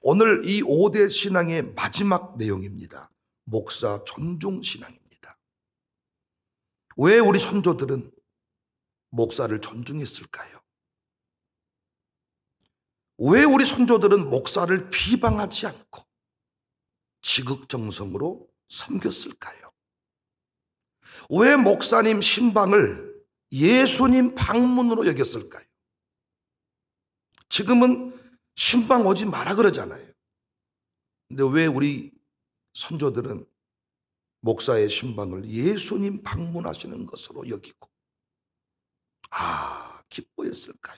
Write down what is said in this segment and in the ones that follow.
오늘 이 5대 신앙의 마지막 내용입니다. 목사 존중 신앙입니다. 왜 우리 선조들은 목사를 존중했을까요? 왜 우리 선조들은 목사를 비방하지 않고 지극정성으로 섬겼을까요? 왜 목사님 신방을 예수님 방문으로 여겼을까요? 지금은 신방 오지 마라 그러잖아요. 근데 왜 우리 선조들은 목사의 신방을 예수님 방문하시는 것으로 여기고 기뻐했을까요?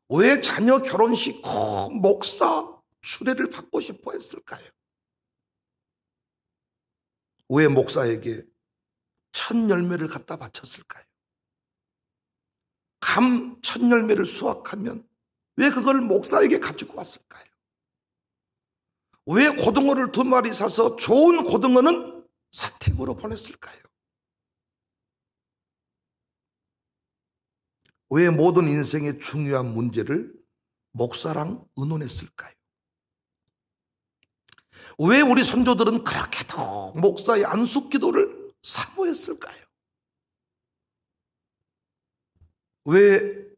왜 자녀 결혼식 꼭 목사 수례를 받고 싶어 했을까요? 왜 목사에게 첫 열매를 갖다 바쳤을까요? 감 첫 열매를 수확하면 왜 그걸 목사에게 가지고 왔을까요? 왜 고등어를 2마리 사서 좋은 고등어는 사택으로 보냈을까요? 왜 모든 인생의 중요한 문제를 목사랑 의논했을까요? 왜 우리 선조들은 그렇게도 목사의 안숙기도를 사모했을까요? 왜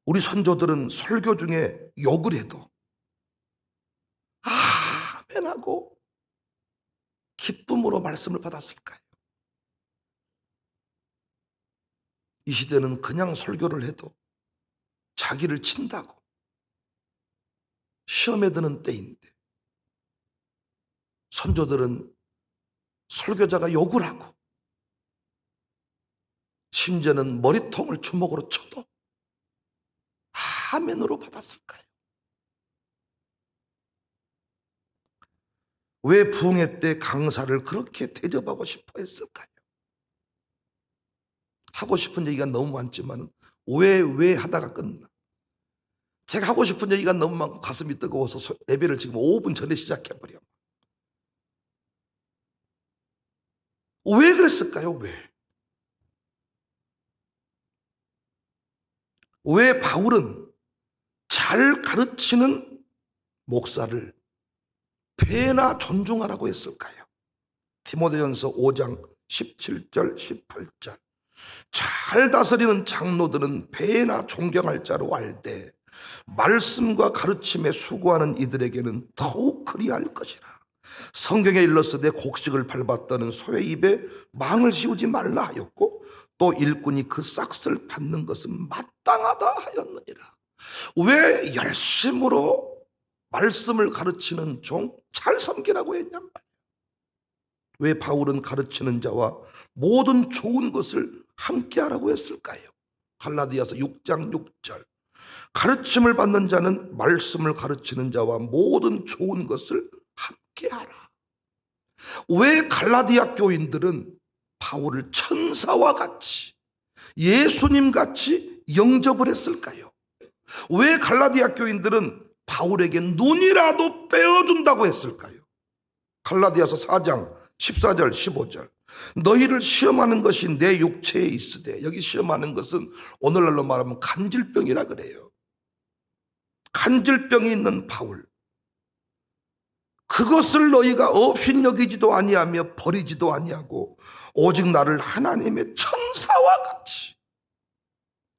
우리 선조들은 설교 중에 욕을 해도 아멘하고 기쁨으로 말씀을 받았을까요? 이 시대는 그냥 설교를 해도 자기를 친다고 시험에 드는 때인데, 선조들은 설교자가 욕을 하고 심지어는 머리통을 주먹으로 쳐도 아멘으로 받았을까요? 왜 부흥회 때 강사를 그렇게 대접하고 싶어 했을까요? 하고 싶은 얘기가 너무 많지만 왜 하다가 끝나. 제가 하고 싶은 얘기가 너무 많고 가슴이 뜨거워서 예배를 지금 5분 전에 시작해버려. 왜 그랬을까요? 왜 바울은 잘 가르치는 목사를 배나 존중하라고 했을까요? 디모데전서 5장 17절 18절 잘 다스리는 장로들은 배나 존경할 자로 알되 말씀과 가르침에 수고하는 이들에게는 더욱 그리할 것이라. 성경에 일렀으되 곡식을 밟았다는 소의 입에 망을 씌우지 말라 하였고 또 일꾼이 그 싹을 받는 것은 마땅하다 하였느니라. 왜 열심으로 말씀을 가르치는 종 잘 섬기라고 했냔 말이에요. 왜 바울은 가르치는 자와 모든 좋은 것을 함께 하라고 했을까요? 갈라디아서 6장 6절 가르침을 받는 자는 말씀을 가르치는 자와 모든 좋은 것을 함께 하라. 왜 갈라디아 교인들은 바울을 천사와 같이 예수님 같이 영접을 했을까요? 왜 갈라디아 교인들은 바울에게 눈이라도 빼어준다고 했을까요? 갈라디아서 4장 14절 15절 너희를 시험하는 것이 내 육체에 있으되, 여기 시험하는 것은 오늘날로 말하면 간질병이라 그래요. 간질병이 있는 바울, 그것을 너희가 업신여기지도 아니하며 버리지도 아니하고 오직 나를 하나님의 천사와 같이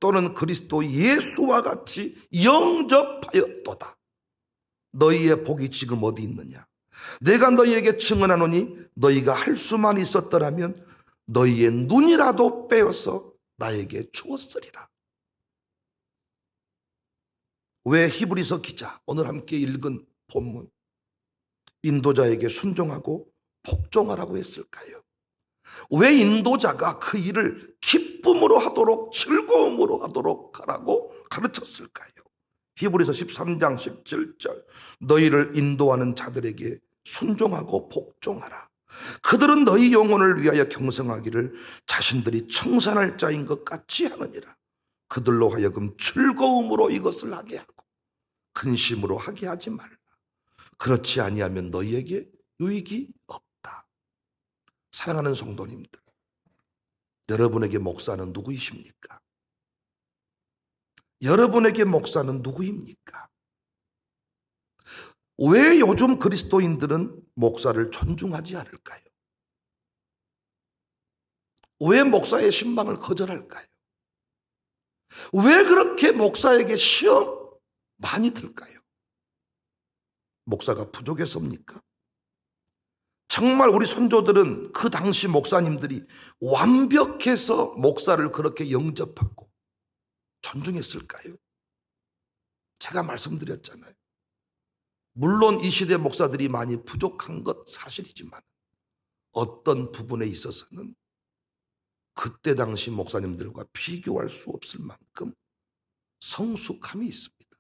또는 그리스도 예수와 같이 영접하였도다. 너희의 복이 지금 어디 있느냐? 내가 너희에게 증언하노니 너희가 할 수만 있었더라면 너희의 눈이라도 빼어서 나에게 주었으리라. 왜 히브리서 기자 오늘 함께 읽은 본문 인도자에게 순종하고 복종하라고 했을까요? 왜 인도자가 그 일을 기쁨으로 하도록 즐거움으로 하도록 하라고 가르쳤을까요? 히브리서 13장 17절 너희를 인도하는 자들에게 순종하고 복종하라. 그들은 너희 영혼을 위하여 경성하기를 자신들이 청산할 자인 것 같이 하느니라. 그들로 하여금 즐거움으로 이것을 하게 하고 근심으로 하게 하지 말라. 그렇지 아니하면 너희에게 유익이 없다. 사랑하는 성도님들, 여러분에게 목사는 누구이십니까? 여러분에게 목사는 누구입니까? 왜 요즘 그리스도인들은 목사를 존중하지 않을까요? 왜 목사의 신방을 거절할까요? 왜 그렇게 목사에게 시험 많이 들까요? 목사가 부족해서입니까? 정말 우리 선조들은 그 당시 목사님들이 완벽해서 목사를 그렇게 영접하고 존중했을까요? 제가 말씀드렸잖아요. 물론 이 시대 목사들이 많이 부족한 것 사실이지만 어떤 부분에 있어서는 그때 당시 목사님들과 비교할 수 없을 만큼 성숙함이 있습니다.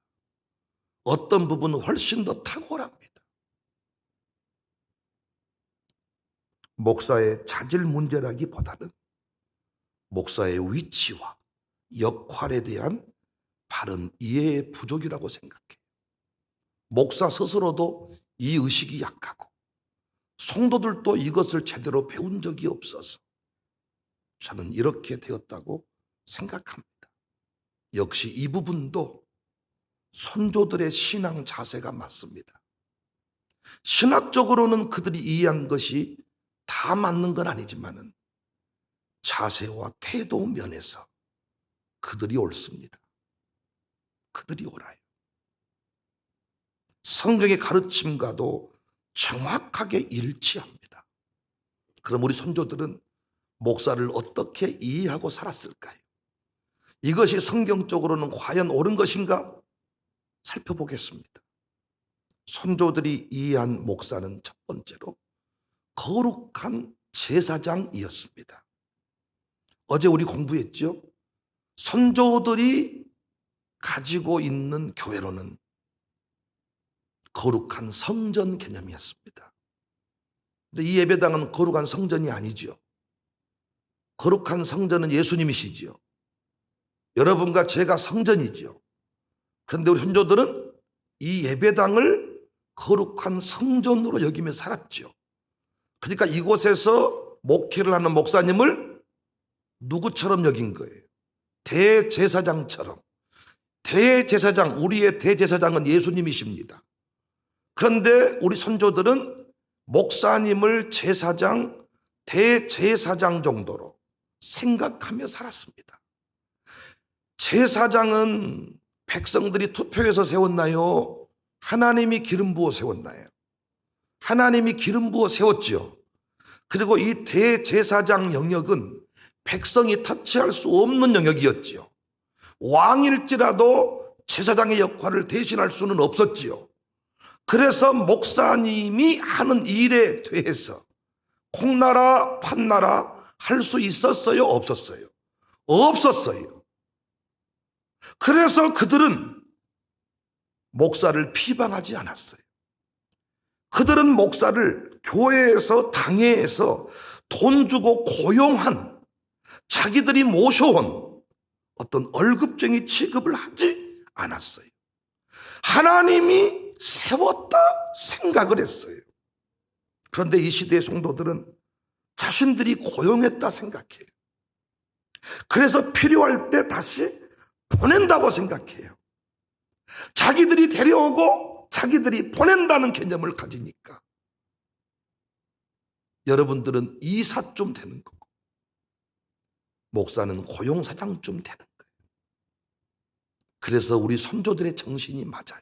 어떤 부분은 훨씬 더 탁월합니다. 목사의 자질 문제라기보다는 목사의 위치와 역할에 대한 바른 이해의 부족이라고 생각해요. 목사 스스로도 이 의식이 약하고 성도들도 이것을 제대로 배운 적이 없어서 저는 이렇게 되었다고 생각합니다. 역시 이 부분도 선조들의 신앙 자세가 맞습니다. 신학적으로는 그들이 이해한 것이 다 맞는 건 아니지만은 자세와 태도 면에서 그들이 옳습니다. 그들이 옳아요. 성경의 가르침과도 정확하게 일치합니다. 그럼 우리 선조들은 목사를 어떻게 이해하고 살았을까요? 이것이 성경적으로는 과연 옳은 것인가? 살펴보겠습니다. 선조들이 이해한 목사는 첫 번째로 거룩한 제사장이었습니다. 어제 우리 공부했죠? 선조들이 가지고 있는 교회로는 거룩한 성전 개념이었습니다. 근데 이 예배당은 거룩한 성전이 아니죠. 거룩한 성전은 예수님이시죠. 여러분과 제가 성전이죠. 그런데 우리 선조들은 이 예배당을 거룩한 성전으로 여기며 살았죠. 그러니까 이곳에서 목회를 하는 목사님을 누구처럼 여긴 거예요? 대제사장처럼. 대제사장, 우리의 대제사장은 예수님이십니다. 그런데 우리 선조들은 목사님을 제사장, 대제사장 정도로 생각하며 살았습니다. 제사장은 백성들이 투표해서 세웠나요? 하나님이 기름 부어 세웠나요? 하나님이 기름 부어 세웠지요. 그리고 이 대제사장 영역은 백성이 터치할 수 없는 영역이었지요. 왕일지라도 제사장의 역할을 대신할 수는 없었지요. 그래서 목사님이 하는 일에 대해서 콩나라 판나라 할 수 있었어요? 없었어요? 없었어요. 그래서 그들은 목사를 비방하지 않았어요. 그들은 목사를 교회에서 당회에서 돈 주고 고용한 자기들이 모셔온 어떤 월급쟁이 취급을 하지 않았어요. 하나님이 세웠다 생각을 했어요. 그런데 이 시대의 성도들은 자신들이 고용했다 생각해요. 그래서 필요할 때 다시 보낸다고 생각해요. 자기들이 데려오고 자기들이 보낸다는 개념을 가지니까 여러분들은 이사쯤 되는 거고 목사는 고용사장쯤 되는 거예요. 그래서 우리 선조들의 정신이 맞아요.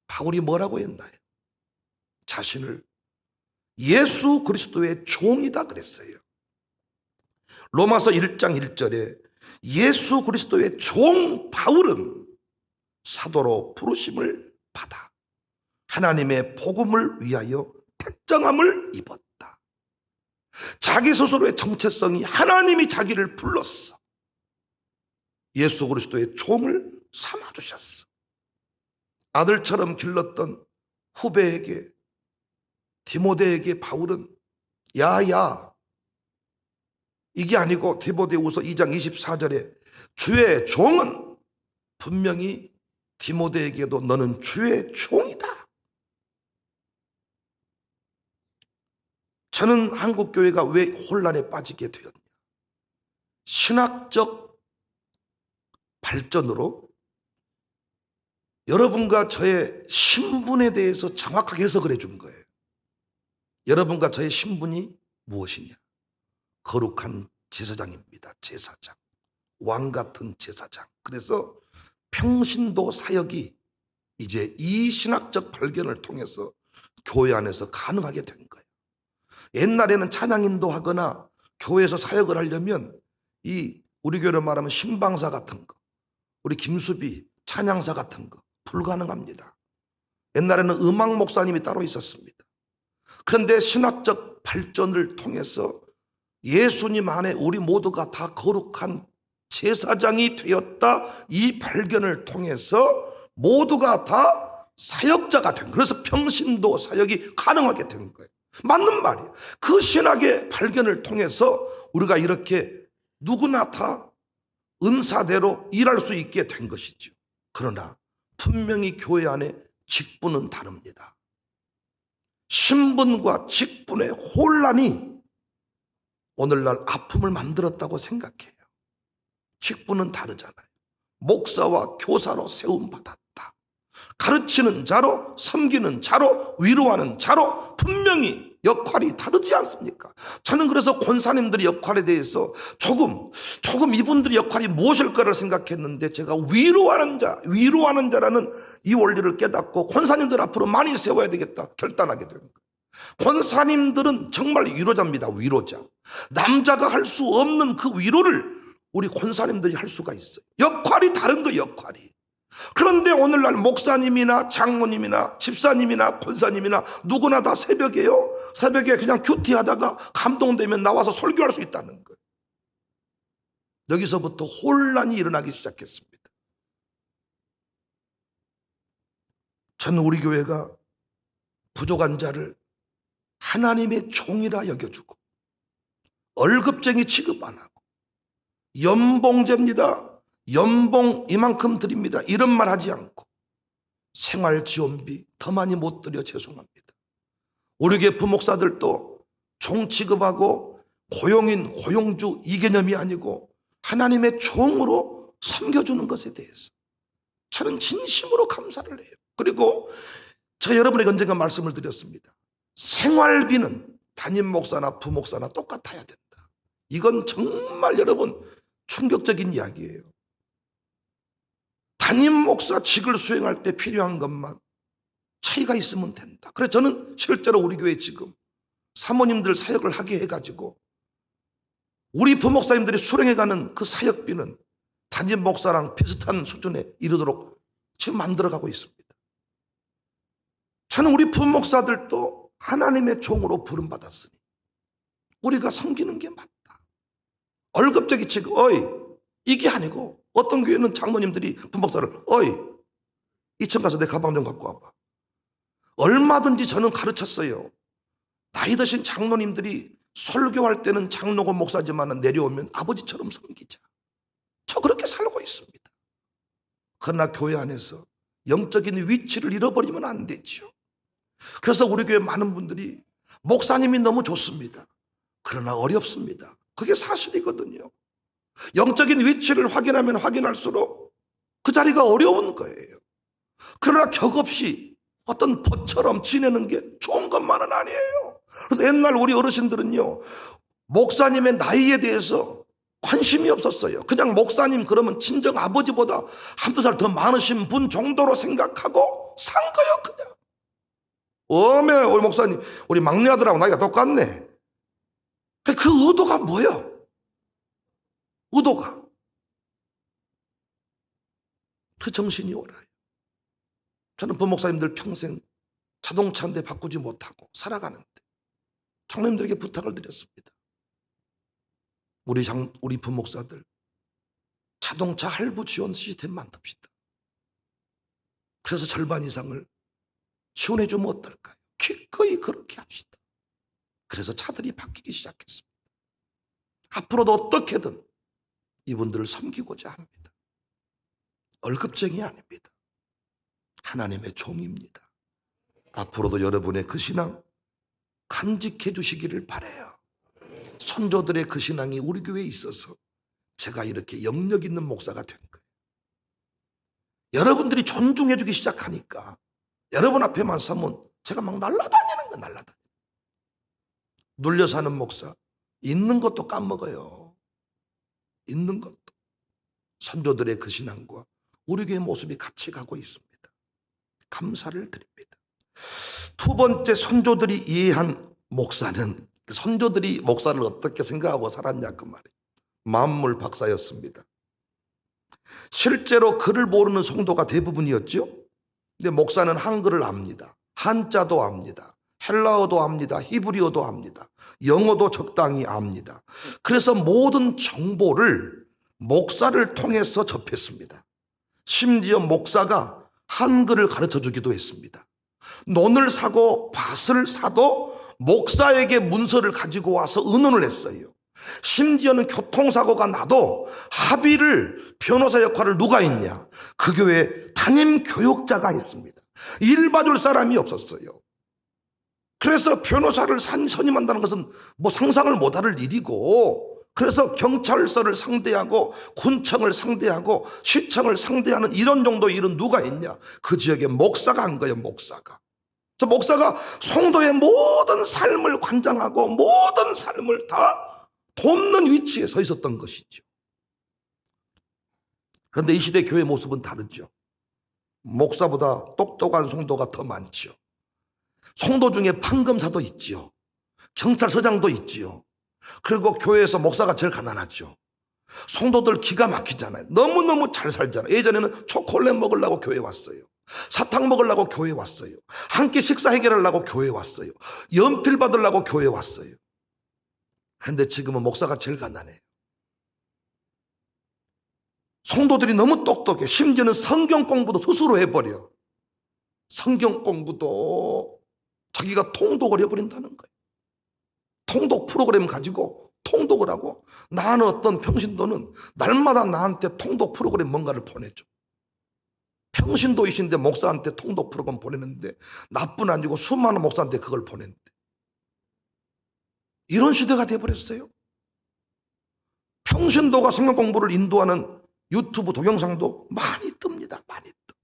바울이 뭐라고 했나요? 자신을 예수 그리스도의 종이다 그랬어요. 로마서 1장 1절에 예수 그리스도의 종 바울은 사도로 부르심을 받아 하나님의 복음을 위하여 택정함을 입었다. 자기 스스로의 정체성이 하나님이 자기를 불렀어. 예수 그리스도의 종을 삼아주셨어. 아들처럼 길렀던 후배에게 디모데에게 바울은 야야 이게 아니고 디모데후서 2장 24절에 주의 종은 분명히 디모데에게도 너는 주의 종이다. 저는 한국교회가 왜 혼란에 빠지게 되었냐? 신학적 발전으로 여러분과 저의 신분에 대해서 정확하게 해석을 해준 거예요. 여러분과 저의 신분이 무엇이냐? 거룩한 제사장입니다. 제사장. 왕 같은 제사장. 그래서 평신도 사역이 이제 이 신학적 발견을 통해서 교회 안에서 가능하게 된 거예요. 옛날에는 찬양 인도하거나 교회에서 사역을 하려면 우리 교회로 말하면 신방사 같은 거, 우리 김수비 찬양사 같은 거 불가능합니다. 옛날에는 음악 목사님이 따로 있었습니다. 그런데 신학적 발전을 통해서 예수님 안에 우리 모두가 다 거룩한 제사장이 되었다, 이 발견을 통해서 모두가 다 사역자가 된 거예요. 그래서 평신도 사역이 가능하게 된 거예요. 맞는 말이에요. 그 신학의 발견을 통해서 우리가 이렇게 누구나 다 은사대로 일할 수 있게 된 것이죠. 그러나 분명히 교회 안에 직분은 다릅니다. 신분과 직분의 혼란이 오늘날 아픔을 만들었다고 생각해요. 직분은 다르잖아요. 목사와 교사로 세움받았다. 가르치는 자로, 섬기는 자로, 위로하는 자로 분명히 역할이 다르지 않습니까? 저는 그래서 권사님들의 역할에 대해서 조금 이분들의 역할이 무엇일까를 생각했는데, 제가 위로하는 자라는 이 원리를 깨닫고 권사님들 앞으로 많이 세워야 되겠다 결단하게 된 거예요. 권사님들은 정말 위로자입니다. 위로자. 남자가 할 수 없는 그 위로를 우리 권사님들이 할 수가 있어요. 역할이 다른 거예요. 역할이. 그런데 오늘날 목사님이나 장모님이나 집사님이나 권사님이나 누구나 다 새벽에 그냥 큐티하다가 감동되면 나와서 설교할 수 있다는 거예요. 여기서부터 혼란이 일어나기 시작했습니다. 저는 우리 교회가 부족한 자를 하나님의 종이라 여겨주고 월급쟁이 취급 안 하고 연봉제입니다. 연봉 이만큼 드립니다. 이런 말 하지 않고 생활지원비 더 많이 못 드려 죄송합니다. 우리 교회 부목사들도 종 취급하고 고용주 이 개념이 아니고 하나님의 종으로 섬겨주는 것에 대해서 저는 진심으로 감사를 해요. 그리고 저 여러분에게 언젠가 말씀을 드렸습니다. 생활비는 담임 목사나 부목사나 똑같아야 된다. 이건 정말 여러분 충격적인 이야기예요. 담임 목사직을 수행할 때 필요한 것만 차이가 있으면 된다. 그래서 저는 실제로 우리 교회 지금 사모님들 사역을 하게 해가지고 우리 부목사님들이 수령해가는 그 사역비는 담임 목사랑 비슷한 수준에 이르도록 지금 만들어가고 있습니다. 저는 우리 부목사들도 하나님의 종으로 부름받았으니 우리가 섬기는 게 맞다. 월급쟁이 취급, 이게 아니고 어떤 교회는 장로님들이 부목사를 2천 가서 내 가방 좀 갖고 와봐. 얼마든지 저는 가르쳤어요. 나이 드신 장로님들이 설교할 때는 장로고 목사지만 내려오면 아버지처럼 섬기자. 저 그렇게 살고 있습니다. 그러나 교회 안에서 영적인 위치를 잃어버리면 안 되죠. 그래서 우리 교회 많은 분들이 목사님이 너무 좋습니다. 그러나 어렵습니다. 그게 사실이거든요. 영적인 위치를 확인하면 확인할수록 그 자리가 어려운 거예요. 그러나 격없이 어떤 벗처럼 지내는 게 좋은 것만은 아니에요. 그래서 옛날 우리 어르신들은요, 목사님의 나이에 대해서 관심이 없었어요. 그냥 목사님 그러면 친정 아버지보다 한두 살 더 많으신 분 정도로 생각하고 산 거예요. 그냥 우리 목사님, 우리 막내 아들하고 나이가 똑같네. 그 의도가 뭐예요? 의도가 그 정신이 옳아요. 저는 부목사님들 평생 자동차 한 대 바꾸지 못하고 살아가는데 장로님들에게 부탁을 드렸습니다. 우리 부목사들 자동차 할부 지원 시스템 만듭시다. 그래서 절반 이상을 지원해 주면 어떨까요? 기꺼이 그렇게 합시다. 그래서 차들이 바뀌기 시작했습니다. 앞으로도 어떻게든 이분들을 섬기고자 합니다. 월급쟁이 아닙니다. 하나님의 종입니다. 앞으로도 여러분의 그 신앙 간직해 주시기를 바라요. 선조들의 그 신앙이 우리 교회에 있어서 제가 이렇게 영역 있는 목사가 된 거예요. 여러분들이 존중해 주기 시작하니까 여러분 앞에만 서면 제가 막 날아다니는 거예요. 날아다니는. 눌려 사는 목사, 있는 것도 까먹어요. 있는 것도. 선조들의 그 신앙과 우리 교회 모습이 같이 가고 있습니다. 감사를 드립니다. 두 번째, 선조들이 이해한 목사는, 선조들이 목사를 어떻게 생각하고 살았냐 그 말이에요. 만물 박사였습니다. 실제로 글을 모르는 성도가 대부분이었죠. 근데 목사는 한글을 압니다. 한자도 압니다. 헬라어도 압니다. 히브리어도 압니다. 영어도 적당히 압니다. 그래서 모든 정보를 목사를 통해서 접했습니다. 심지어 목사가 한글을 가르쳐 주기도 했습니다. 논을 사고 밭을 사도 목사에게 문서를 가지고 와서 의논을 했어요. 심지어는 교통사고가 나도 합의를, 변호사 역할을 누가 했냐? 그 교회에 담임 교육자가 했습니다. 일 봐줄 사람이 없었어요. 그래서 변호사를 선임한다는 것은 뭐 상상을 못할 일이고, 그래서 경찰서를 상대하고 군청을 상대하고 시청을 상대하는 이런 정도의 일은 누가 했냐? 그 지역의 목사가 한 거예요. 목사가. 그래서 목사가 성도의 모든 삶을 관장하고 모든 삶을 다 돕는 위치에 서 있었던 것이죠. 그런데 이 시대 교회 모습은 다르죠. 목사보다 똑똑한 성도가 더 많죠. 성도 중에 판검사도 있지요. 경찰서장도 있지요. 그리고 교회에서 목사가 제일 가난하죠. 성도들 기가 막히잖아요. 너무너무 잘 살잖아요. 예전에는 초콜릿 먹으려고 교회 왔어요. 사탕 먹으려고 교회 왔어요. 한 끼 식사 해결하려고 교회 왔어요. 연필 받으려고 교회 왔어요. 그런데 지금은 목사가 제일 가난해요. 성도들이 너무 똑똑해. 심지어는 성경 공부도 스스로 해버려. 성경 공부도 자기가 통독을 해버린다는 거예요. 통독 프로그램 가지고 통독을 하고, 나는 어떤 평신도는 날마다 나한테 통독 프로그램 뭔가를 보내줘. 평신도이신데 목사한테 통독 프로그램 보내는데 나뿐 아니고 수많은 목사한테 그걸 보낸대. 이런 시대가 돼버렸어요. 평신도가 성경 공부를 인도하는 유튜브 동영상도 많이 뜹니다. 많이 떠.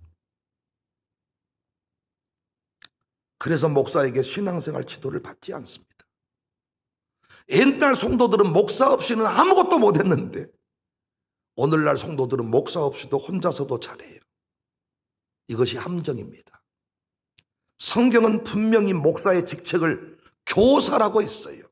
그래서 목사에게 신앙생활 지도를 받지 않습니다. 옛날 성도들은 목사 없이는 아무것도 못했는데 오늘날 성도들은 목사 없이도 혼자서도 잘해요. 이것이 함정입니다. 성경은 분명히 목사의 직책을 교사라고 했어요.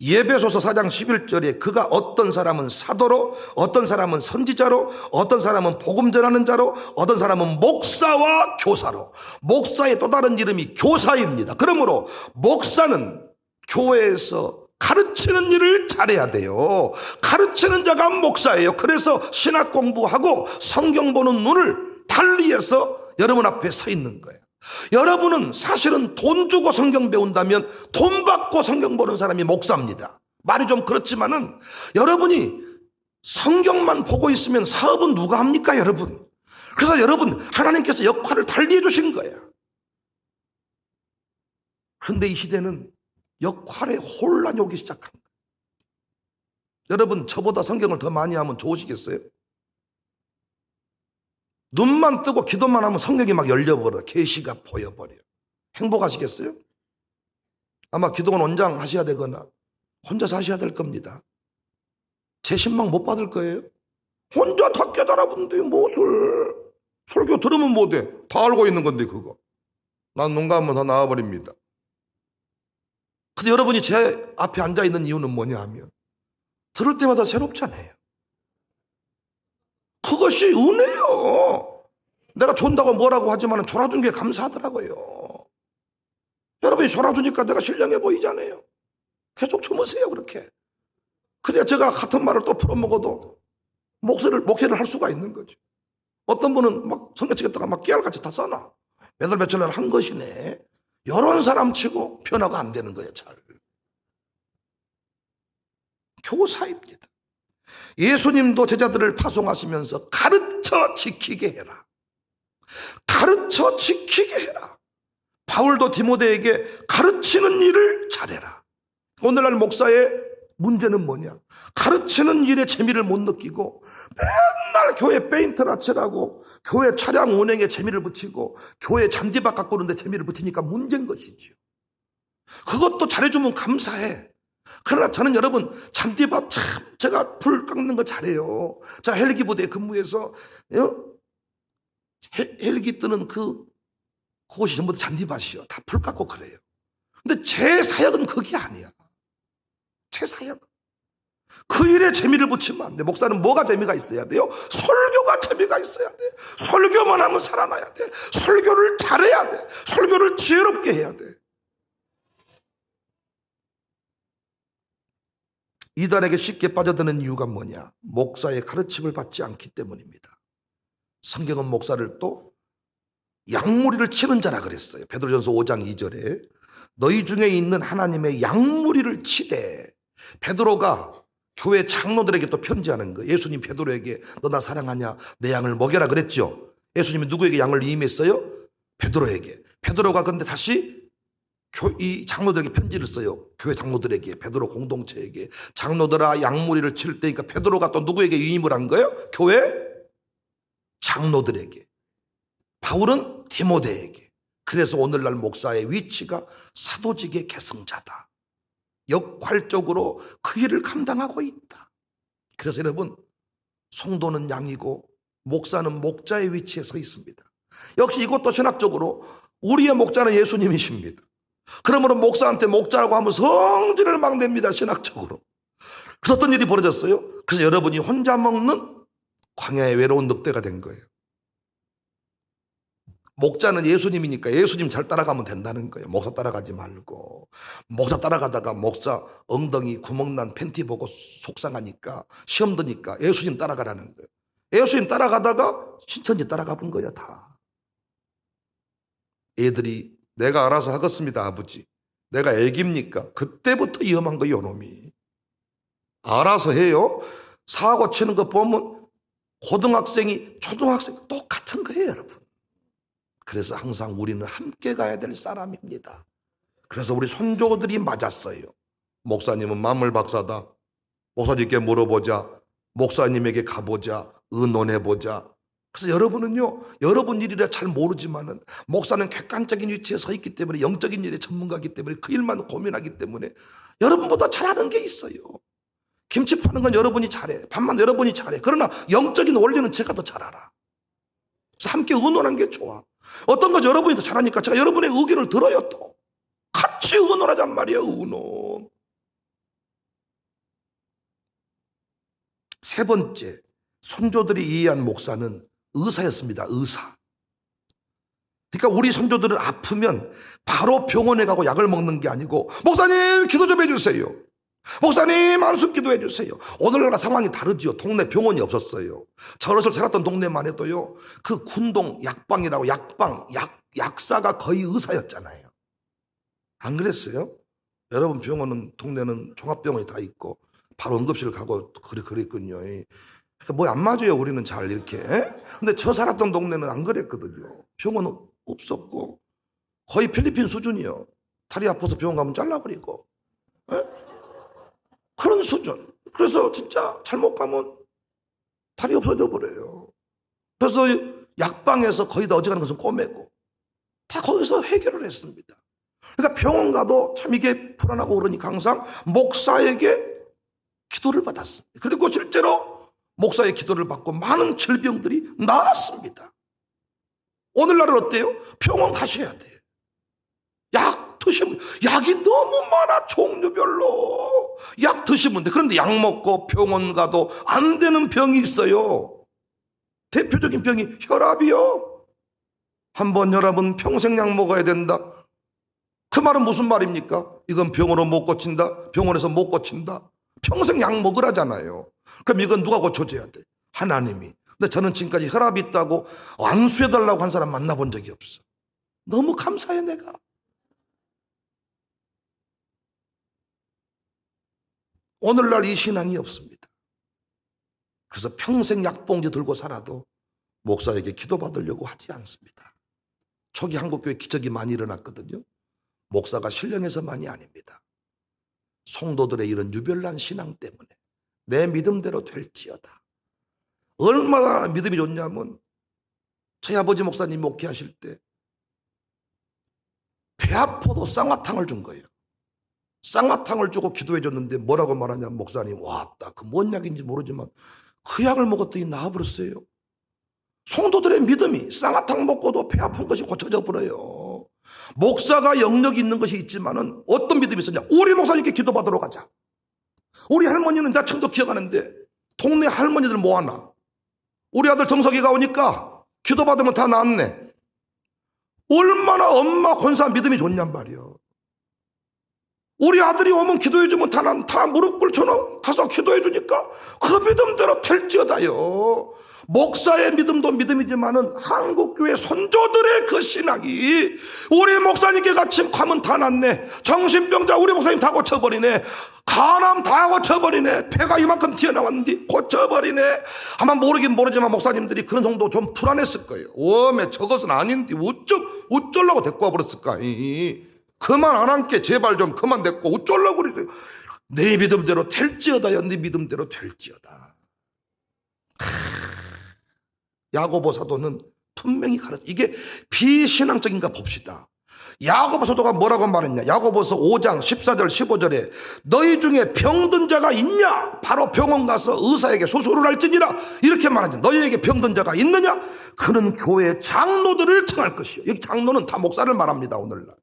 예배소서 4장 11절에 그가 어떤 사람은 사도로, 어떤 사람은 선지자로, 어떤 사람은 복음 전하는 자로, 어떤 사람은 목사와 교사로. 목사의 또 다른 이름이 교사입니다. 그러므로 목사는 교회에서 가르치는 일을 잘해야 돼요. 가르치는 자가 목사예요. 그래서 신학 공부하고 성경 보는 눈을 달리해서 여러분 앞에 서 있는 거예요. 여러분은 사실은 돈 주고 성경 배운다면 돈 받고 성경 보는 사람이 목사입니다. 말이 좀 그렇지만은 여러분이 성경만 보고 있으면 사업은 누가 합니까, 여러분? 그래서 여러분, 하나님께서 역할을 달리해 주신 거야. 그런데 이 시대는 역할에 혼란이 오기 시작한 거예요. 여러분, 저보다 성경을 더 많이 하면 좋으시겠어요? 눈만 뜨고 기도만 하면 성경이 막 열려버려. 계시가 보여버려. 행복하시겠어요? 아마 기도원 원장 하셔야 되거나 혼자서 하셔야 될 겁니다. 제 신망 못 받을 거예요. 혼자 다 깨달아본데 무엇을. 설교 들으면 못해. 다 알고 있는 건데 그거. 난 눈 감으면 다 나와버립니다. 근데 여러분이 제 앞에 앉아있는 이유는 뭐냐 하면 들을 때마다 새롭잖아요. 그것이 은혜요. 내가 존다고 뭐라고 하지만 졸아준 게 감사하더라고요. 여러분이 졸아주니까 내가 신령해 보이잖아요. 계속 주무세요 그렇게. 그래야 제가 같은 말을 또 풀어먹어도 목회를 할 수가 있는 거죠. 어떤 분은 막 성경책에다가 막 깨알같이 다 써놔. 몇월 며칠 날 한 것이네. 이런 사람 치고 변화가 안 되는 거예요. 잘. 교사입니다. 예수님도 제자들을 파송하시면서 가르쳐 지키게 해라. 가르쳐 지키게 해라. 바울도 디모데에게 가르치는 일을 잘해라. 오늘날 목사의 문제는 뭐냐? 가르치는 일에 재미를 못 느끼고 맨날 교회 페인트나 칠하고 교회 차량 운행에 재미를 붙이고 교회 잔디밭 가꾸는데 재미를 붙이니까 문제인 것이지요. 그것도 잘해주면 감사해. 그러나 저는 여러분 잔디밭 참 제가 풀 깎는 거 잘해요. 자, 헬기 부대에 근무해서 헬기 뜨는 그곳이 전부 다 잔디밭이요. 다 풀 깎고 그래요. 근데 제 사역은 그게 아니야. 제 사역은 그 일에 재미를 붙이면 안 돼. 목사는 뭐가 재미가 있어야 돼요? 설교가 재미가 있어야 돼. 설교만 하면 살아나야 돼. 설교를 잘해야 돼. 설교를 지혜롭게 해야 돼. 이단에게 쉽게 빠져드는 이유가 뭐냐? 목사의 가르침을 받지 않기 때문입니다. 성경은 목사를 또 양무리를 치는 자라 그랬어요. 베드로전서 5장 2절에 너희 중에 있는 하나님의 양무리를 치되, 베드로가 교회 장로들에게 또 편지하는 거예요. 예수님 베드로에게 너 나 사랑하냐? 내 양을 먹여라 그랬죠. 예수님이 누구에게 양을 임했어요? 베드로에게. 베드로가 근데 다시 이 장로들에게 편지를 써요. 교회 장로들에게, 베드로 공동체에게. 장로들아 양무리를 칠 때니까 베드로가 또 누구에게 위임을 한 거예요? 교회 장로들에게. 바울은 디모데에게. 그래서 오늘날 목사의 위치가 사도직의 계승자다. 역할적으로 그 일을 감당하고 있다. 그래서 여러분, 성도는 양이고 목사는 목자의 위치에 서 있습니다. 역시 이것도 신학적으로 우리의 목자는 예수님이십니다. 그러므로 목사한테 목자라고 하면 성질을 막 냅니다. 신학적으로. 그래서 어떤 일이 벌어졌어요? 그래서 여러분이 혼자 먹는 광야의 외로운 늑대가 된 거예요. 목자는 예수님이니까 예수님 잘 따라가면 된다는 거예요. 목사 따라가지 말고. 목사 따라가다가 목사 엉덩이 구멍난 팬티 보고 속상하니까 시험 드니까 예수님 따라가라는 거예요. 예수님 따라가다가 신천지 따라가 본 거야 다. 애들이 내가 알아서 하겠습니다 아버지. 내가 애기입니까? 그때부터 위험한 거예요 요놈이. 알아서 해요. 사고 치는 거 보면 고등학생이 초등학생 똑같은 거예요 여러분. 그래서 항상 우리는 함께 가야 될 사람입니다. 그래서 우리 선조들이 맞았어요. 목사님은 만물 박사다. 목사님께 물어보자. 목사님에게 가보자. 의논해보자. 그래서 여러분은요, 여러분 일이라 잘 모르지만은 목사는 객관적인 위치에 서 있기 때문에, 영적인 일의 전문가이기 때문에, 그 일만 고민하기 때문에 여러분보다 잘하는 게 있어요. 김치 파는 건 여러분이 잘해. 밥만 여러분이 잘해. 그러나 영적인 원리는 제가 더 잘 알아. 그래서 함께 의논하는 게 좋아. 어떤 것 여러분이 더 잘하니까 제가 여러분의 의견을 들어요 또. 같이 의논하잔 말이에요. 의논. 세 번째, 선조들이 이해한 목사는 의사였습니다. 의사. 그러니까 우리 선조들은 아프면 바로 병원에 가고 약을 먹는 게 아니고 목사님 기도 좀 해주세요. 목사님 안수 기도해 주세요. 오늘날 상황이 다르지요. 동네 병원이 없었어요. 저 어렸을 때 살았던 동네만 해도요, 그 군동 약방이라고 약사가 거의 의사였잖아요. 안 그랬어요? 여러분 병원은, 동네는 종합병원이 다 있고 바로 응급실 가고 그랬군요. 그러니까 뭐 안 맞아요 우리는 잘 이렇게. 근데 저 살았던 동네는 안 그랬거든요. 병원은 없었고 거의 필리핀 수준이요. 다리 아파서 병원 가면 잘라버리고 그런 수준. 그래서 진짜 잘못 가면 다리 없어져 버려요. 그래서 약방에서 거의 다 어지간한 것은 꼬매고 다 거기서 해결을 했습니다. 그러니까 병원 가도 참 이게 불안하고 그러니까 항상 목사에게 기도를 받았습니다. 그리고 실제로 목사의 기도를 받고 많은 질병들이 나았습니다. 오늘날은 어때요? 병원 가셔야 돼요. 약 드시면, 약이 너무 많아 종류별로. 약 드시면 돼. 그런데 약 먹고 병원 가도 안 되는 병이 있어요. 대표적인 병이 혈압이요. 한번 혈압은 평생 약 먹어야 된다. 그 말은 무슨 말입니까? 이건 병으로 못 고친다. 병원에서 못 고친다. 평생 약 먹으라잖아요. 그럼 이건 누가 고쳐줘야 돼? 하나님이. 근데 저는 지금까지 혈압이 있다고 안수해달라고 한 사람 만나본 적이 없어. 너무 감사해 내가. 오늘날 이 신앙이 없습니다. 그래서 평생 약봉지 들고 살아도 목사에게 기도받으려고 하지 않습니다. 초기 한국교회 기적이 많이 일어났거든요. 목사가 신령해서만이 아닙니다. 성도들의 이런 유별난 신앙 때문에 내 믿음대로 될지어다. 얼마나 믿음이 좋냐면 저희 아버지 목사님 목회하실 때 배 아파도 쌍화탕을 준 거예요. 쌍화탕을 주고 기도해 줬는데 뭐라고 말하냐, 목사님, 왔다, 그 뭔 약인지 모르지만 그 약을 먹었더니 나아버렸어요. 성도들의 믿음이 쌍화탕 먹고도 배 아픈 것이 고쳐져 버려요. 목사가 영역이 있는 것이 있지만은 어떤 믿음이 있었냐, 우리 목사님께 기도받으러 가자. 우리 할머니는 나 청도 기억하는데 동네 할머니들 모아놔. 우리 아들 정석이가 오니까 기도받으면 다 낫네. 얼마나 엄마 권사 믿음이 좋냔 말이요. 우리 아들이 오면 기도해주면 다 무릎 꿇쳐놓고 가서 기도해주니까 그 믿음대로 될지어다요. 목사의 믿음도 믿음이지만은 한국교회 선조들의 그 신앙이 우리 목사님께 같이 가면 다 낫네. 정신병자 우리 목사님 다 고쳐버리네. 간암 다 고쳐버리네. 폐가 이만큼 튀어나왔는데 고쳐버리네. 아마 모르긴 모르지만 목사님들이 그런 정도 좀 불안했을 거예요. 웜에 저것은 아닌데 어쩌려고 데리고 와버렸을까. 그만 안 함께 제발 좀 그만 됐고 어쩌려고 그러세요. 내 믿음대로 될지어다요. 네 믿음대로 될지어다. 야고보 사도는 분명히 가르쳐. 이게 비신앙적인가 봅시다. 야고보 사도가 뭐라고 말했냐. 야고보서 5장 14절 15절에 너희 중에 병든 자가 있냐. 바로 병원 가서 의사에게 수술을 할지니라. 이렇게 말하지. 너희에게 병든 자가 있느냐. 그는 교회 장로들을 청할 것이요. 여기 장로는 다 목사를 말합니다. 오늘날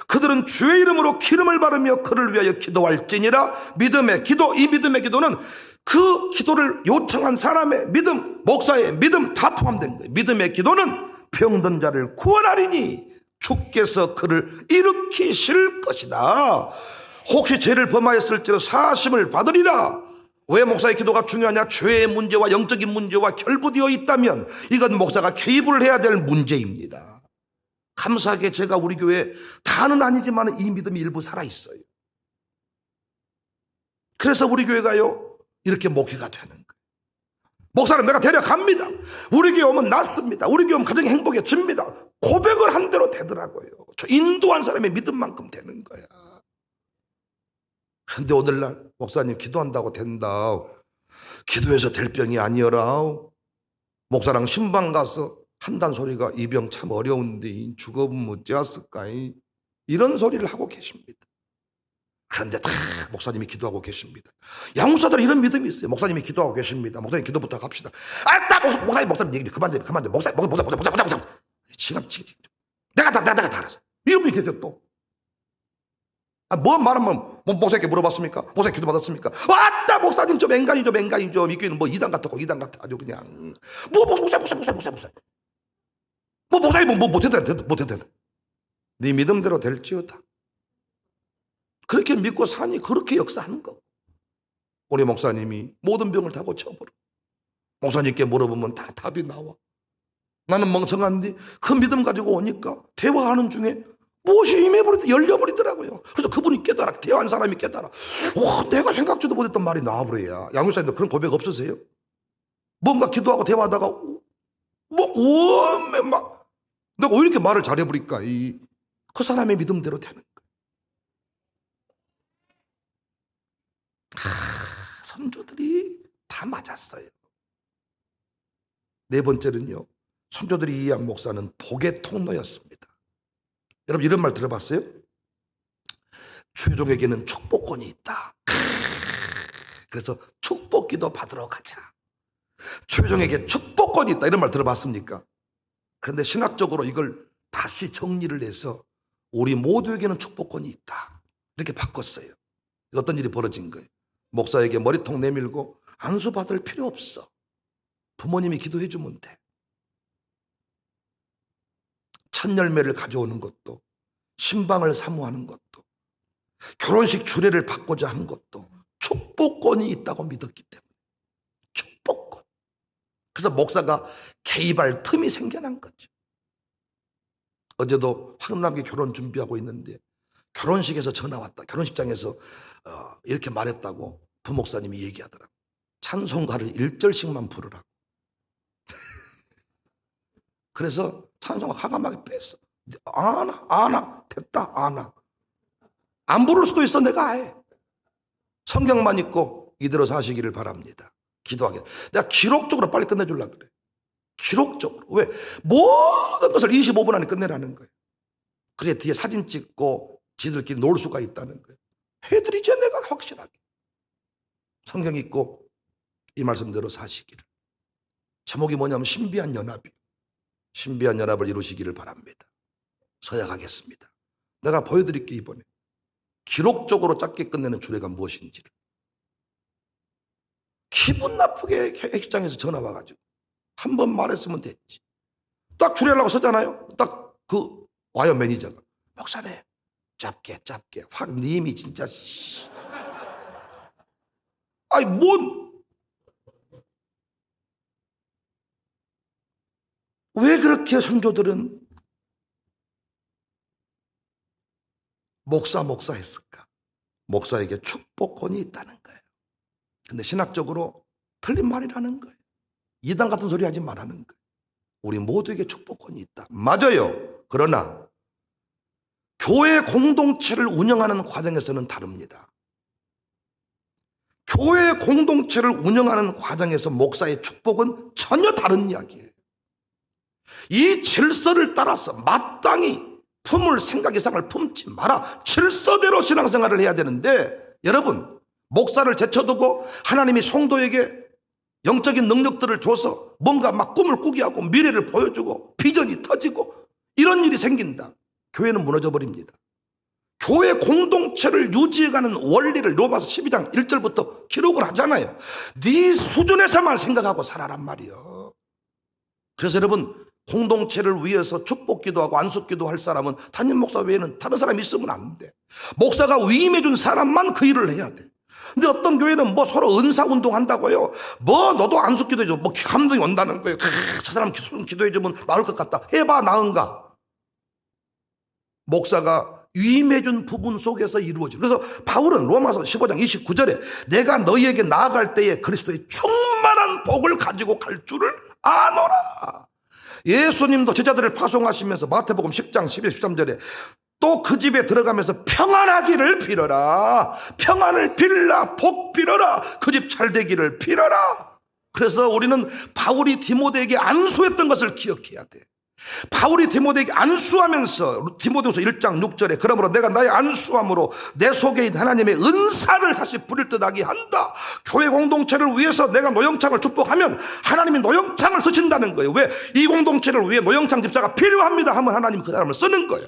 그들은 주의 이름으로 기름을 바르며 그를 위하여 기도할지니라. 믿음의 기도. 이 믿음의 기도는 그 기도를 요청한 사람의 믿음, 목사의 믿음 다 포함된 거예요. 믿음의 기도는 병든 자를 구원하리니 주께서 그를 일으키실 것이다. 혹시 죄를 범하였을지로 사심을 받으리라. 왜 목사의 기도가 중요하냐. 죄의 문제와 영적인 문제와 결부되어 있다면 이건 목사가 개입을 해야 될 문제입니다. 감사하게 제가 우리 교회 다는 아니지만 이 믿음이 일부 살아있어요. 그래서 우리 교회가요 이렇게 목회가 되는 거예요. 목사는 내가 데려갑니다. 우리 교회 오면 낫습니다. 우리 교회 오면 가정이 행복해집니다. 고백을 한 대로 되더라고요. 저 인도한 사람의 믿음만큼 되는 거야. 그런데 오늘날 목사님 기도한다고 된다. 기도해서 될 병이 아니어라. 목사랑 신방 가서 한단 소리가 이 병 참 어려운데 죽어보면 어찌했을까, 이런 소리를 하고 계십니다. 그런데 다 목사님이 기도하고 계십니다. 양육사들은 이런 믿음이 있어요. 목사님이 기도하고 계십니다. 목사님 기도부터 갑시다. 목사님 얘기 그만 목사 지금 내가 다 알았어. 이런 분이 계세요. 또 뭐 말하면 목사님께 물어봤습니까? 목사님 기도 받았습니까? 왔다 목사님 좀 앵간히 좀 이 교회는 뭐 이단 같았고 이단 같아 아주 그냥 목사님 못했다. 네 믿음대로 될지어다. 그렇게 믿고 사니 그렇게 역사하는 거. 우리 목사님이 모든 병을 다 고쳐버려. 목사님께 물어보면 다 답이 나와. 나는 멍청한데 그 믿음 가지고 오니까 대화하는 중에 무엇이 열려버리더라고요. 그래서 그분이 깨달아. 대화한 사람이 깨달아. 와, 내가 생각지도 못했던 말이 나와버려야. 양육사님도 그런 고백 없으세요? 뭔가 기도하고 대화하다가 내가 왜 이렇게 말을 잘해버릴까? 그 사람의 믿음대로 되는 거예요. 선조들이 다 맞았어요. 네 번째는요, 선조들이 이해한 목사는 복의 통로였습니다. 여러분 이런 말 들어봤어요? 최종에게는 축복권이 있다. 그래서 축복기도 받으러 가자. 최종에게 축복권이 있다. 이런 말 들어봤습니까? 그런데 신학적으로 이걸 다시 정리를 해서 우리 모두에게는 축복권이 있다. 이렇게 바꿨어요. 어떤 일이 벌어진 거예요? 목사에게 머리통 내밀고 안수 받을 필요 없어. 부모님이 기도해 주면 돼. 첫 열매를 가져오는 것도, 신방을 사모하는 것도, 결혼식 주례를 받고자 한 것도 축복권이 있다고 믿었기 때문에. 축복권. 그래서 목사가 개입할 틈이 생겨난 거죠. 어제도 황남기 결혼 준비하고 있는데 결혼식에서 전화 왔다. 결혼식장에서 이렇게 말했다고 부목사님이 얘기하더라고. 찬송가를 1절씩만 부르라고. 그래서 찬송가 과감하게 뺐어. 안 와. 됐다. 안 와. 안 부를 수도 있어. 내가 해. 성경만 읽고 이대로 사시기를 바랍니다. 기도하게. 내가 기록적으로 빨리 끝내주려고 그래. 기록적으로. 왜? 모든 것을 25분 안에 끝내라는 거예요. 그래 뒤에 사진 찍고 지들끼리 놀 수가 있다는 거예요. 해드리죠, 내가 확실하게. 성경 읽고 이 말씀대로 사시기를. 제목이 뭐냐면 신비한 연합이요. 신비한 연합을 이루시기를 바랍니다. 서약하겠습니다. 내가 보여드릴게 이번에. 기록적으로 짧게 끝내는 주례가 무엇인지를. 기분 나쁘게 핵시장에서 전화 와가지고 한 번 말했으면 됐지. 딱 주례하려고 서잖아요. 딱 그 와요 매니저가. 목사님 짧게 확 님이 진짜 아이 왜 그렇게 선조들은 목사 했을까? 목사에게 축복권이 있다는 거예요. 근데 신학적으로 틀린 말이라는 거예요. 이단 같은 소리 하지 말라는 거예요. 우리 모두에게 축복권이 있다. 맞아요. 그러나 교회 공동체를 운영하는 과정에서는 다릅니다. 교회 공동체를 운영하는 과정에서 목사의 축복은 전혀 다른 이야기예요. 이 질서를 따라서 마땅히 품을 생각 이상을 품지 마라. 질서대로 신앙생활을 해야 되는데 여러분 목사를 제쳐두고 하나님이 성도에게 영적인 능력들을 줘서 뭔가 막 꿈을 꾸게 하고 미래를 보여주고 비전이 터지고 이런 일이 생긴다. 교회는 무너져 버립니다. 교회 공동체를 유지해가는 원리를 로마서 12장 1절부터 기록을 하잖아요. 네 수준에서만 생각하고 살아란 말이요. 그래서 여러분 공동체를 위해서 축복기도하고 안수기도 할 사람은 담임 목사 외에는 다른 사람이 있으면 안 돼. 목사가 위임해 준 사람만 그 일을 해야 돼. 근데 어떤 교회는 뭐 서로 은사 운동한다고요. 뭐 너도 안수기도해줘. 뭐 감동이 온다는 거예요. 저 사람 기도해주면 나을 것 같다. 해봐 나은가? 목사가 위임해준 부분 속에서 이루어져. 그래서 바울은 로마서 15장 29절에 내가 너희에게 나아갈 때에 그리스도의 충만한 복을 가지고 갈 줄을 아노라. 예수님도 제자들을 파송하시면서 마태복음 10장 12, 13절에 또 그 집에 들어가면서 평안하기를 빌어라. 평안을 빌라. 복 빌어라. 그 집 잘되기를 빌어라. 그래서 우리는 바울이 디모데에게 안수했던 것을 기억해야 돼. 바울이 디모데에게 안수하면서 디모데후서 1장 6절에 그러므로 내가 나의 안수함으로 내 속에 있는 하나님의 은사를 다시 부릴 듯 하게 한다. 교회 공동체를 위해서 내가 노영창을 축복하면 하나님이 노영창을 쓰신다는 거예요. 왜? 이 공동체를 위해 노영창 집사가 필요합니다 하면 하나님이 그 사람을 쓰는 거야.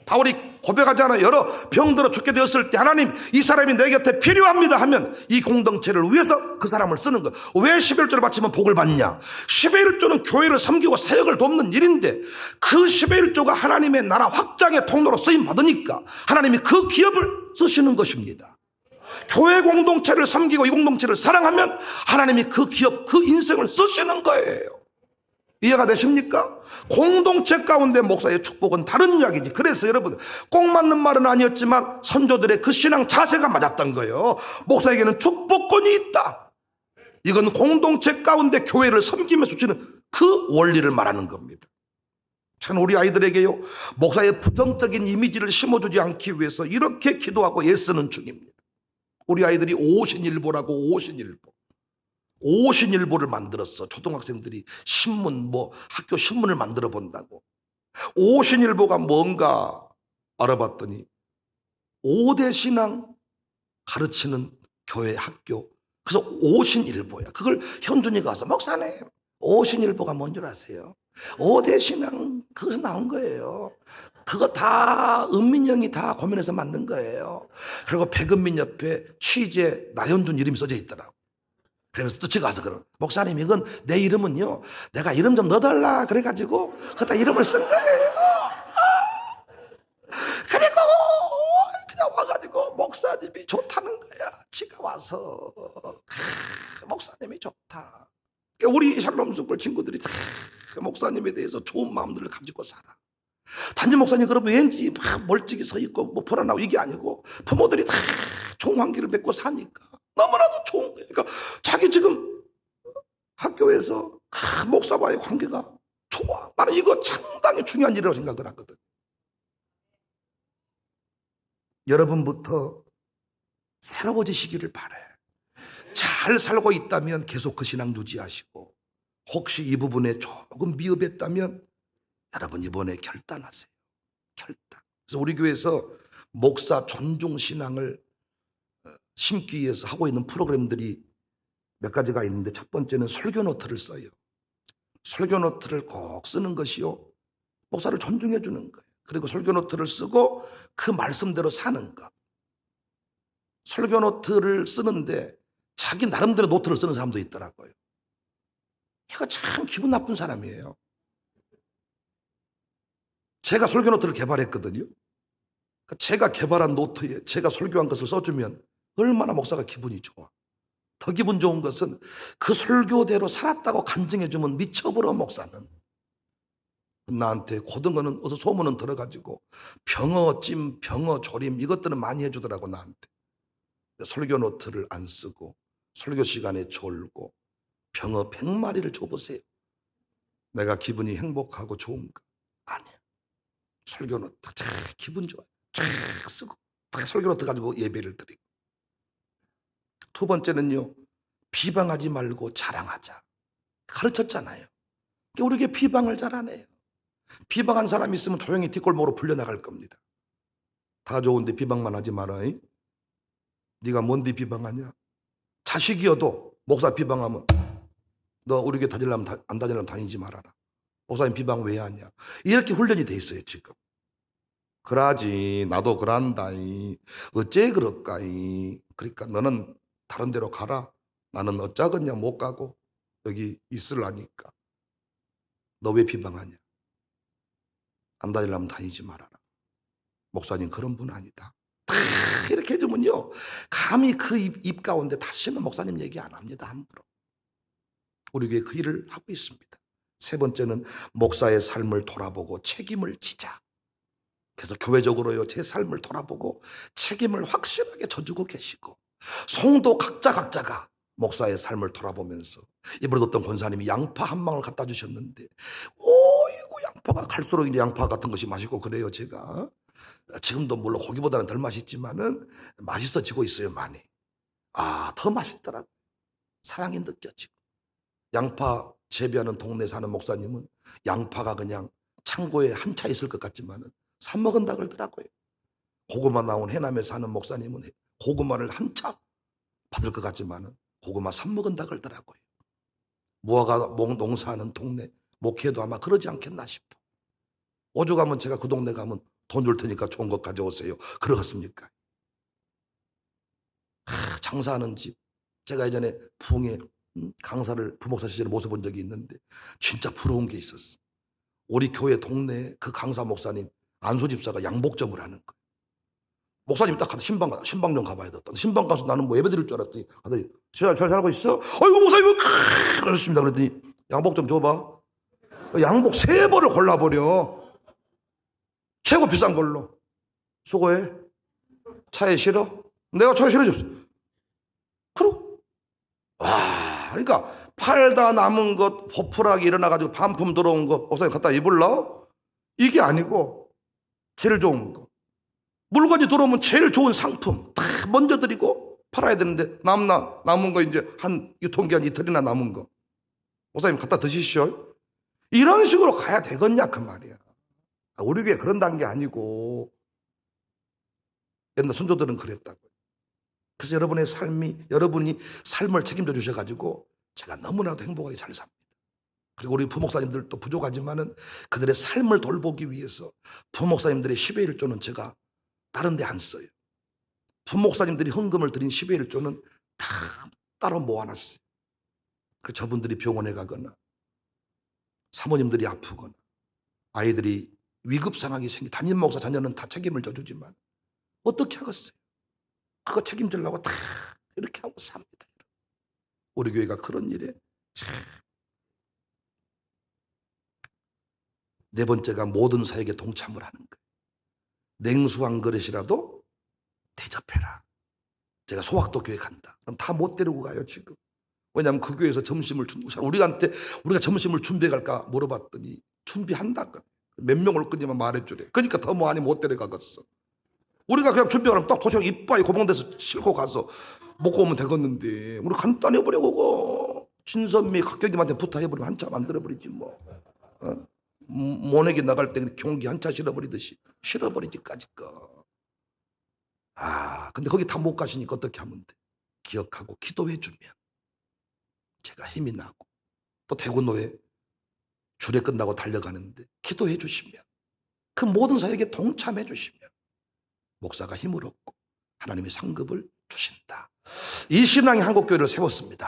바울이 고백하잖아요. 여러 병들어 죽게 되었을 때 하나님 이 사람이 내 곁에 필요합니다 하면 이 공동체를 위해서 그 사람을 쓰는 거예요. 왜 11조를 바치면 복을 받냐? 11조는 교회를 섬기고 사역을 돕는 일인데 그 11조가 하나님의 나라 확장의 통로로 쓰임 받으니까 하나님이 그 기업을 쓰시는 것입니다. 교회 공동체를 섬기고 이 공동체를 사랑하면 하나님이 그 기업, 그 인생을 쓰시는 거예요. 이해가 되십니까? 공동체 가운데 목사의 축복은 다른 이야기지. 그래서 여러분 꼭 맞는 말은 아니었지만 선조들의 그 신앙 자세가 맞았던 거예요. 목사에게는 축복권이 있다. 이건 공동체 가운데 교회를 섬기면서 주시는 그 원리를 말하는 겁니다. 참 우리 아이들에게요 목사의 부정적인 이미지를 심어주지 않기 위해서 이렇게 기도하고 애쓰는 중입니다. 우리 아이들이 오신일보라고 오신일보를 만들었어. 초등학생들이 신문 학교 신문을 만들어 본다고. 오신일보가 뭔가 알아봤더니 5대 신앙 가르치는 교회 학교. 그래서 오신일보야. 그걸 현준이가 와서 목사님 오신일보가 뭔 줄 아세요? 5대 신앙 거기서 나온 거예요. 그거 다 은민형이 다 고민해서 만든 거예요. 그리고 백은민 옆에 취재 나현준 이름이 써져 있더라고. 그러면서 또 제가 와서 그러 목사님 이건 내 이름은요 내가 이름 좀 넣어달라 그래가지고 그다 이름을 쓴 거예요. 그리고 그냥 와가지고 목사님이 좋다는 거야. 지가 와서 목사님이 좋다. 그러니까 우리 샬롬 스쿨 친구들이 다 목사님에 대해서 좋은 마음들을 가지고 살아. 단지 목사님 그러면 왠지 막 멀찍이 서 있고 뭐 불안하고 이게 아니고 부모들이 다 좋은 관계를 맺고 사니까 너무나도 좋은 거예요. 그러니까 자기 지금 학교에서 목사와의 관계가 좋아. 나는 이거 상당히 중요한 일이라고 생각을 하거든. 여러분부터 새로워지시기를 바라요. 잘 살고 있다면 계속 그 신앙 유지하시고, 혹시 이 부분에 조금 미흡했다면 여러분 이번에 결단하세요. 결단. 그래서 우리 교회에서 목사 존중 신앙을 심기 위해서 하고 있는 프로그램들이 몇 가지가 있는데, 첫 번째는 설교 노트를 써요. 설교 노트를 꼭 쓰는 것이요, 목사를 존중해 주는 거예요. 그리고 설교 노트를 쓰고 그 말씀대로 사는 것. 설교 노트를 쓰는데 자기 나름대로 노트를 쓰는 사람도 있더라고요. 이거 참 기분 나쁜 사람이에요. 제가 설교 노트를 개발했거든요. 제가 개발한 노트에 제가 설교한 것을 써주면 얼마나 목사가 기분이 좋아. 더 기분 좋은 것은 그 설교대로 살았다고 간증해주면 미쳐버려. 목사는 나한테 고든 거는 어서 소문은 들어가지고 병어찜, 병어조림 이것들은 많이 해주더라고 나한테. 설교 노트를 안 쓰고 설교 시간에 졸고 병어 100마리를 줘보세요. 내가 기분이 행복하고 좋은가? 아니야. 설교 노트 쫙 기분 좋아요. 쫙 쓰고 딱 설교 노트 가지고 예배를 드리고. 두 번째는요, 비방하지 말고 자랑하자. 가르쳤잖아요. 우리 교회 비방을 잘 안 해요. 비방한 사람이 있으면 조용히 뒷골목으로 풀려나갈 겁니다. 다 좋은데 비방만 하지 마라. 네가 뭔데 비방하냐? 자식이어도 목사 비방하면 너 우리 교회 다니려면 안 다니려면 다니지 말아라. 목사님 비방 왜 하냐? 이렇게 훈련이 돼 있어요 지금. 그러지, 나도 그란다이. 어째 그럴까이. 그러니까 너는 다른 데로 가라. 나는 어쩌겠냐 못 가고 여기 있으려니까. 너 왜 비방하냐? 안 다니려면 다니지 말아라. 목사님 그런 분 아니다. 다 이렇게 해주면요, 감히 그 입 가운데 다시는 목사님 얘기 안 합니다. 함부로. 우리 교회 그 일을 하고 있습니다. 세 번째는 목사의 삶을 돌아보고 책임을 지자. 그래서 교회적으로요, 제 삶을 돌아보고 책임을 확실하게 져주고 계시고, 성도 각자가 목사의 삶을 돌아보면서, 이번에 어떤 권사님이 양파 한 망을 갖다 주셨는데, 오이고 양파가 갈수록 이제 양파 같은 것이 맛있고 그래요. 제가 지금도 물론 고기보다는 덜 맛있지만은 맛있어지고 있어요. 많이. 더 맛있더라고요. 사랑이 느껴지고. 양파 재배하는 동네 사는 목사님은 양파가 그냥 창고에 한 차 있을 것 같지만은 사 먹은다 그러더라고요. 고구마 나온 해남에 사는 목사님은 고구마를 한 차 받을 것 같지만은 고구마 사 먹은다 그러더라고요. 무화과 농사하는 동네 목회도 아마 그러지 않겠나 싶어. 오죽하면 제가 그 동네 가면 돈 줄 테니까 좋은 것 가져오세요. 그러겠습니까? 장사하는 집. 제가 예전에 부흥에 강사를 부목사 시절에 모셔본 적이 있는데 진짜 부러운 게 있었어. 우리 교회 동네에 그 강사 목사님 안수 집사가 양복점을 하는 거예요. 목사님 딱 가서 신방 좀 가봐야 돼. 신방 가서 나는 뭐 예배 드릴 줄 알았더니 가더니 잘 살고 있어? 아이고 목사님 그렇습니다. 그랬더니 양복 좀 줘봐. 양복 3벌을 골라버려. 최고 비싼 걸로. 수고해. 차에 실어? 내가 차에 실어줬어. 그럼 그러니까 팔다 남은 것 포풀하게 일어나가지고 반품 들어온 거 목사님 갖다 입을라? 이게 아니고 제일 좋은 거. 물건이 들어오면 제일 좋은 상품 다 먼저 드리고 팔아야 되는데 남은 거 이제 한 유통기한 이틀이나 남은 거 목사님 갖다 드시시오. 이런 식으로 가야 되겠냐 그 말이야. 우리 교회 그런다는 게 아니고 옛날 선조들은 그랬다고. 그래서 여러분이 삶을 책임져 주셔가지고 제가 너무나도 행복하게 잘 삽니다. 그리고 우리 부목사님들도 부족하지만은 그들의 삶을 돌보기 위해서 부목사님들의 10의 1조는 제가 다른 데 안 써요. 부목사님들이 헌금을 드린 10의 1조는 다 따로 모아놨어요. 그 저분들이 병원에 가거나 사모님들이 아프거나 아이들이 위급 상황이 담임 목사 자녀는 다 책임을 져주지만 어떻게 하겠어요? 그거 책임지려고 다 이렇게 하고 삽니다. 우리 교회가 그런 일에 네 번째가 모든 사역에 동참을 하는 거예요. 냉수 한 그릇이라도 대접해라. 제가 소학도 교회 간다. 그럼 다 못 데리고 가요 지금. 왜냐하면 그 교회에서 우리가 점심을 준비해 갈까 물어봤더니 준비한다. 몇 명 올 거지만 말해주래. 그러니까 더 많이 못 데려가겠어. 우리가 그냥 준비하면 딱 도시락 이빠이 고봉돼서 싣고 가서 먹고 오면 되겠는데 우리 간단해버리고 진선미 각경님한테 붙어해버리면 한 차 만들어버리지 뭐. 모내기 나갈 때 경기 한 차 실어버리듯이 실어버리지까지 거. 근데 거기 다 못 가시니까 어떻게 하면 돼? 기억하고 기도해주면 제가 힘이 나고 또 대구노회 주례 끝나고 달려가는데 기도해 주시면 그 모든 사역에 동참해 주시면 목사가 힘을 얻고 하나님의 상급을 주신다. 이 신앙의 한국교회를 세웠습니다.